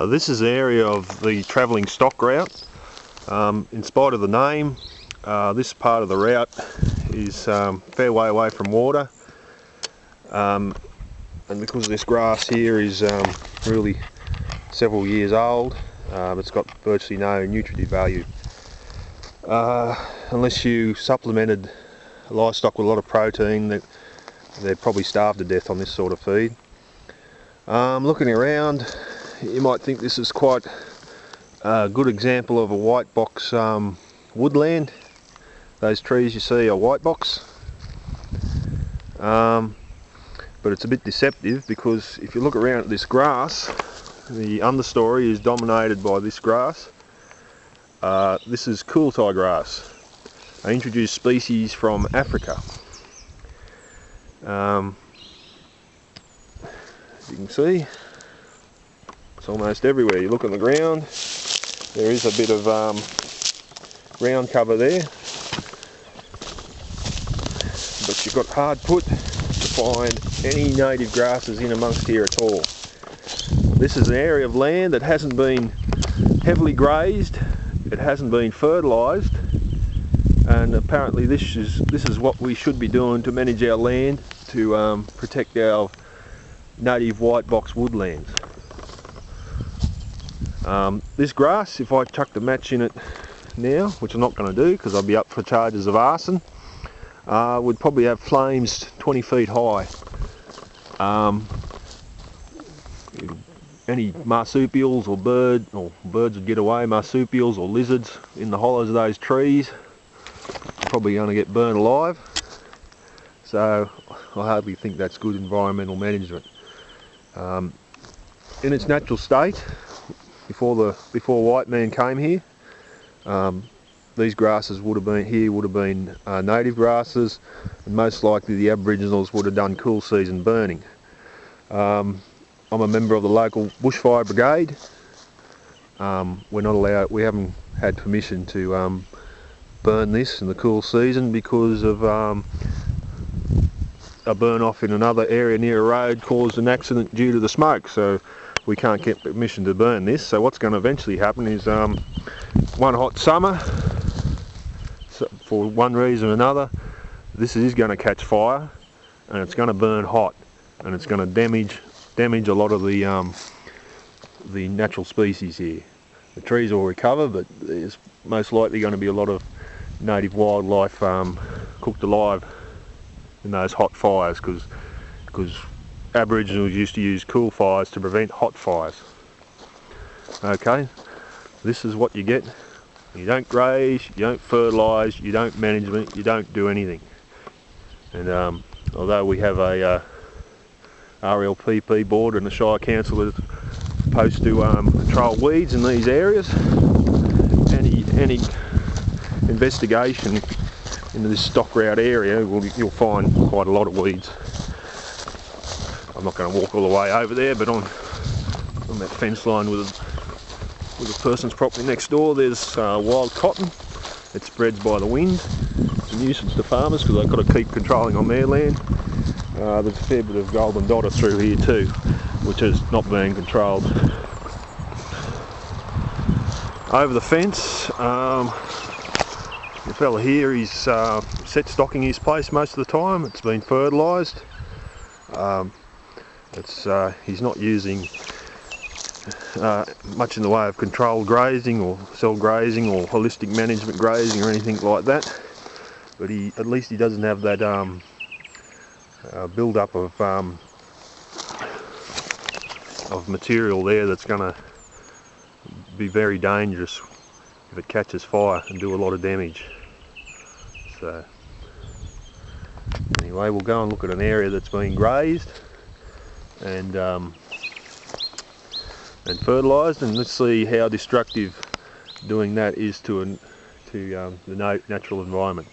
This is an area of the travelling stock route. In spite of the name, this part of the route is a fair way away from water, and because this grass here is really several years old, it's got virtually no nutritive value. Unless you supplemented livestock with a lot of protein, they'd probably starve to death on this sort of feed. Looking around, you might think this is quite a good example of a white box woodland. Those trees you see are white box, but it's a bit deceptive, because if you look around at this grass, the understory is dominated by this grass. This is Kooltai grass, an introduced species from Africa. As you can see, it's almost everywhere. You look on the ground, there is a bit of ground cover there, but you've got hard put to find any native grasses in amongst here at all. This is an area of land that hasn't been heavily grazed, it hasn't been fertilised, and apparently this is what we should be doing to manage our land, to protect our native white box woodlands. This grass, if I chucked a match in it now, which I'm not going to do because I'll be up for charges of arson, would probably have flames 20 feet high. Any marsupials or birds would get away, marsupials or lizards in the hollows of those trees, are probably going to get burned alive. So I hardly think that's good environmental management. In its natural state, before white man came here, these grasses would have been native grasses, and most likely the Aboriginals would have done cool season burning. I'm a member of the local bushfire brigade. We're not allowed, we haven't had permission to burn this in the cool season because of a burn off in another area near a road caused an accident due to the smoke, so we can't get permission to burn this. So what's going to eventually happen is one hot summer, for one reason or another, this is going to catch fire and it's going to burn hot, and it's going to damage a lot of the natural species here. The trees will recover, but there's most likely going to be a lot of native wildlife cooked alive in those hot fires, because Aboriginals used to use cool fires to prevent hot fires. Okay, this is what you get. You don't graze, you don't fertilise, you don't management, you don't do anything. And although we have a RLPP board and the Shire Council is supposed to control weeds in these areas, any investigation into this stock route area, you'll find quite a lot of weeds. I'm not going to walk all the way over there, but on that fence line with a person's property next door, there's wild cotton. It spreads by the wind. It's a nuisance to farmers because they've got to keep controlling on their land. There's a fair bit of golden dodder through here too, which is not being controlled. Over the fence, the fella here, he's set stocking his place most of the time. It's been fertilised. He's not using much in the way of controlled grazing or cell grazing or holistic management grazing or anything like that, but at least he doesn't have that build up of material there that's going to be very dangerous if it catches fire and do a lot of damage. So anyway, we'll go and look at an area that's been grazed and fertilised, and let's see how destructive doing that is to the natural environment.